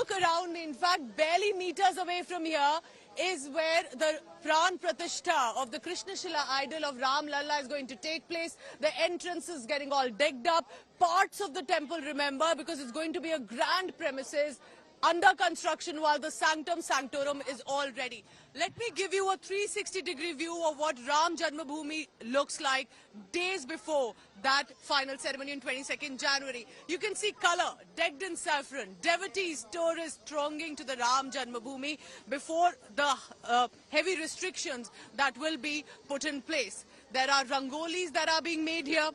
look around me, in fact, barely meters away from here is where the Prana Pratishtha of the Krishna Shila idol of Ram Lalla is going to take place. The entrance is getting all decked up. Parts of the temple, remember, because it's going to be a grand premises under construction while the sanctum, sanctorum is all ready. Let me give you a 360-degree view of what Ram Janmabhoomi looks like days before that final ceremony on 22nd January. You can see color, decked in saffron, devotees, tourists thronging to the Ram Janmabhoomi before the heavy restrictions that will be put in place. There are rangolis that are being made here.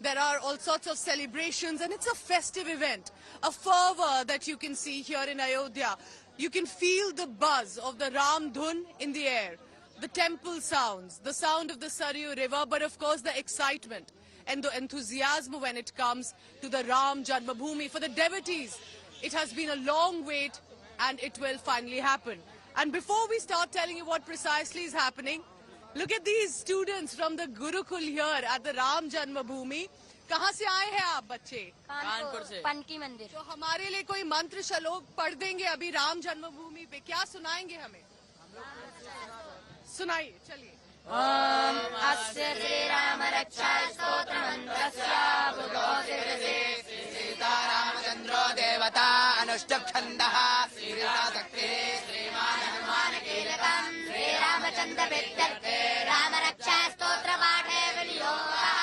There are all sorts of celebrations, and it's a festive event, a fervor that you can see here in Ayodhya. You can feel the buzz of the Ram Dhun in the air, the temple sounds, the sound of the Saryu river, but of course the excitement and the enthusiasm when it comes to the Ram Janmabhoomi. For the devotees, it has been a long wait and it will finally happen. And before we start telling you what precisely is happening, look at these students from the Gurukul here at the Ram Janmabhoomi. कहाँ से आए हैं आप बच्चे? कानपुर से। पनकी मंदिर। तो हमारे लिए कोई मंत्र श्लोक पढ़ देंगे अभी राम जन्मभूमि पे, क्या सुनाएंगे हमें? सुनाइए, चलिए। ओम अस्य श्री राम रक्षा स्तोत्र मंत्रस्य बुद्धोसिरसे सीता रामचंद्रो देवता अनुष्टुप छंदः श्रीराशक्ति श्रीमान हनुमान कीलकम् श्री रामचंद्र विद्यर्थे राम रक्षा स्तोत्र पाठे विनियोगः।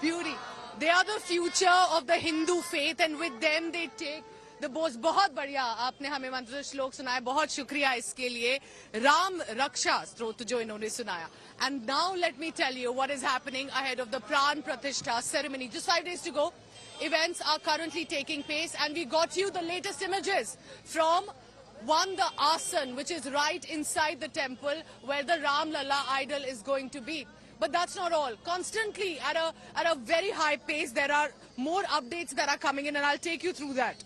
Beauty. They are the future of the Hindu faith, and with them they take the boast. बहुत बढ़िया आपने हमें मंत्र श्लोक सुनाया, बहुत शुक्रिया इसके लिए। राम रक्षा स्तोत्र जो इन्होंने सुनाया. And now let me tell you what is happening ahead of the Prana Pratishtha ceremony. Just 5 days to go. Events are currently taking place, and we got you the latest images from the asan, which is right inside the temple where the Ram Lalla idol is going to be. But that's not all. Constantly, at a very high pace, there are more updates that are coming in, and I'll take you through that.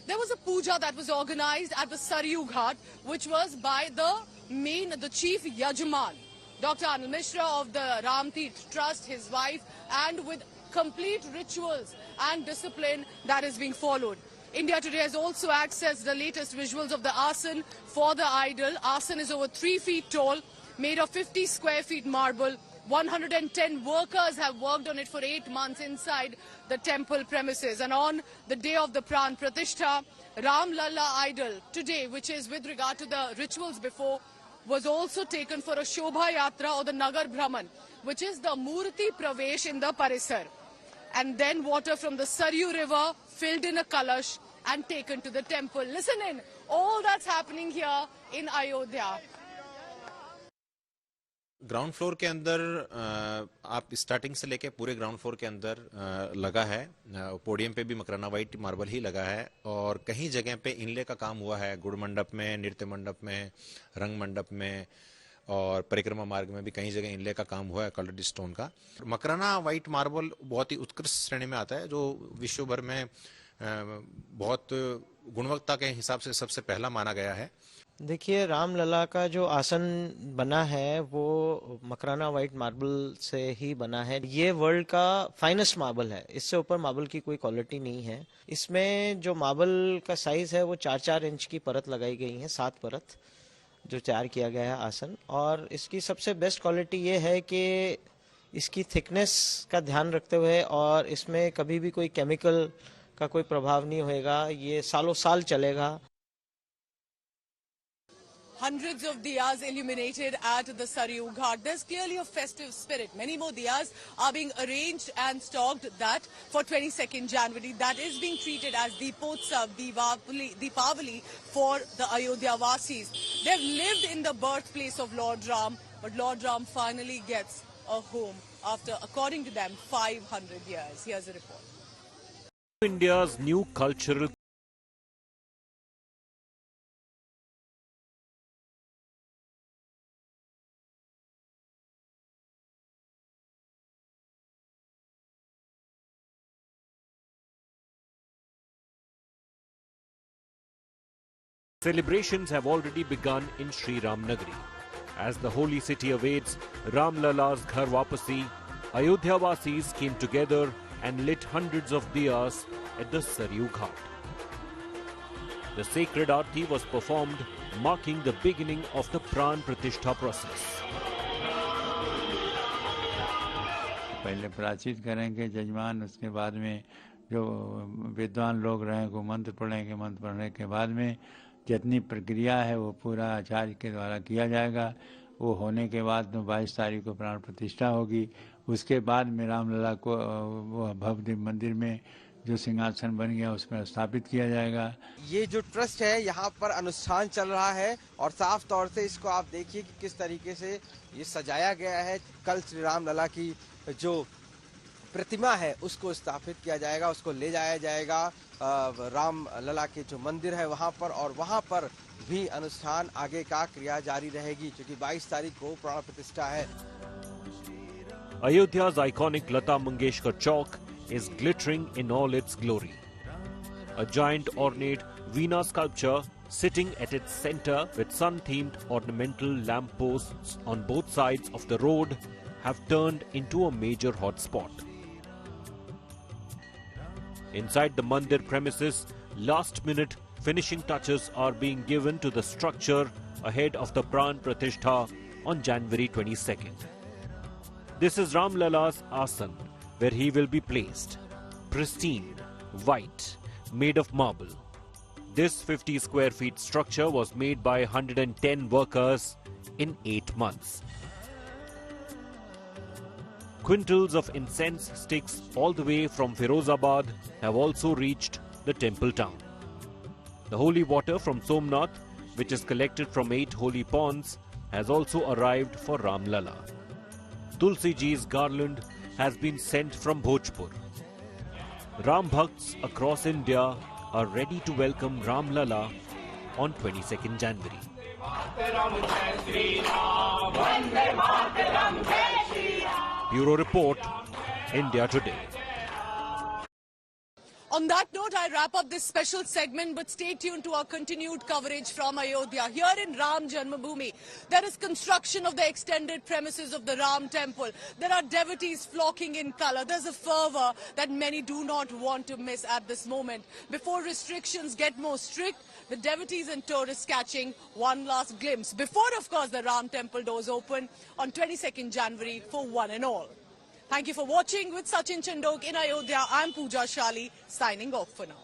There was a puja that was organized at the Saryu Ghat, which was by the chief Yajman, Dr. Anil Mishra of the Ram Tirth Trust, his wife, and with complete rituals and discipline that is being followed. India Today has also accessed the latest visuals of the asan for the idol. Asan is over 3 feet tall, made of 50 square feet marble. 110 workers have worked on it for 8 months inside the temple premises. And on the day of the Prana Pratishtha, Ram Lalla idol today, which is with regard to the rituals before, was also taken for a Shobha Yatra or the Nagar Brahman, which is the Murti Pravesh in the Parisar. And then water from the Saryu river filled in a kalash and taken to the temple. Listen in, all that's happening here in Ayodhya. Ground floor के अंदर आप starting से लेके पूरे ground floor के अंदर लगा है। पोडियम पे भी मकराना वाइट मार्बल ही लगा है, और कहीं जगह पे इनले का काम हुआ है। गुड़ मंडप में, नृत्य मंडप में, रंग मंडप में और परिक्रमा मार्ग में भी कई जगह इनले का काम हुआ है कलर्ड स्टोन का। मकराना वाइट मार्बल बहुत ही उत्कृष्ट श्रेणी में आता है, जो विश्व भर में बहुत गुणवत्ता के हिसाब से सबसे पहला माना गया है। देखिए, राम लला का जो आसन बना है वो मकराना वाइट मार्बल से ही बना है। ये वर्ल्ड का फाइनेस्ट मार्बल है, इससे ऊपर मार्बल की कोई क्वालिटी नहीं है। इसमें जो मार्बल का साइज है वो 4-4 इंच की परत लगाई गई है, 7 परत जो तैयार किया गया है आसन। और इसकी सबसे बेस्ट क्वालिटी ये है कि इसकी थिकनेस का ध्यान रखते हुए, और इसमें कभी भी कोई केमिकल का कोई प्रभाव नहीं होएगा, ये सालों साल चलेगा। Hundreds of diyas illuminated at the Saryu Ghat. There's clearly a festive spirit. Many more diyas are being arranged and stocked that for 22nd January. That is being treated as Deepotsav, Deepavali for the Ayodhya Vasis. They've lived in the birthplace of Lord Ram, but Lord Ram finally gets a home after, according to them, 500 years. Here's a report. India's new cultural celebrations have already begun in Sri Ram Nagari. As the holy city awaits Ram Lalla's Ghar Wapasi, Ayodhya Vasis came together and lit hundreds of diyas at the Saryu Ghat. The sacred aarti was performed, marking the beginning of the Prana Pratishtha process. पहले प्राचित करेंगे जजमान, उसके बाद में जो विद्वान लोग रहें वो मंत्र पढ़ेंगे, मंत्र पढ़ने के बाद में जितनी प्रक्रिया है वो पूरा आचार्य के द्वारा किया जाएगा। वो होने के बाद 22 तारीख को प्राण प्रतिष्ठा होगी। उसके बाद में रामलला को भव्य मंदिर में जो सिंहासन बन गया उसमें स्थापित किया जाएगा। ये जो ट्रस्ट है यहाँ पर अनुष्ठान चल रहा है और साफ तौर से इसको आप देखिए कि किस तरीके से ये सजाया गया है। कल श्री राम लला की जो प्रतिमा है उसको स्थापित किया जाएगा, उसको ले जाया जाएगा राम लला के जो मंदिर है वहाँ पर, और वहाँ पर भी अनुष्ठान आगे का क्रिया जारी रहेगी क्योंकि 22 तारीख को प्राण प्रतिष्ठा है। Ayodhya's iconic Lata Mangeshkar Chowk is glittering in all its glory. A giant ornate Veena sculpture sitting at its center with sun-themed ornamental lamp posts on both sides of the road have turned into a major hotspot. Inside the Mandir premises, last-minute finishing touches are being given to the structure ahead of the Prana Pratishtha on January 22nd. This is Ram Lalla's asan, where he will be placed. Pristine, white, made of marble. This 50 square feet structure was made by 110 workers in 8 months. Quintals of incense sticks all the way from Firozabad have also reached the temple town. The holy water from Somnath, which is collected from 8 holy ponds, has also arrived for Ram Lalla. Tulsi Ji's garland has been sent from Bhojpur. Ram Bhakts across India are ready to welcome Ram Lalla on 22nd January. Bureau Report, India Today. On that note, I wrap up this special segment, but stay tuned to our continued coverage from Ayodhya. Here in Ram Janmabhoomi, there is construction of the extended premises of the Ram temple. There are devotees flocking in color. There's a fervor that many do not want to miss at this moment. Before restrictions get more strict, the devotees and tourists catching one last glimpse. Before, of course, the Ram temple doors open on 22nd January for one and all. Thank you for watching. With Sachin Chandok in Ayodhya, I'm Pooja Shali, signing off for now.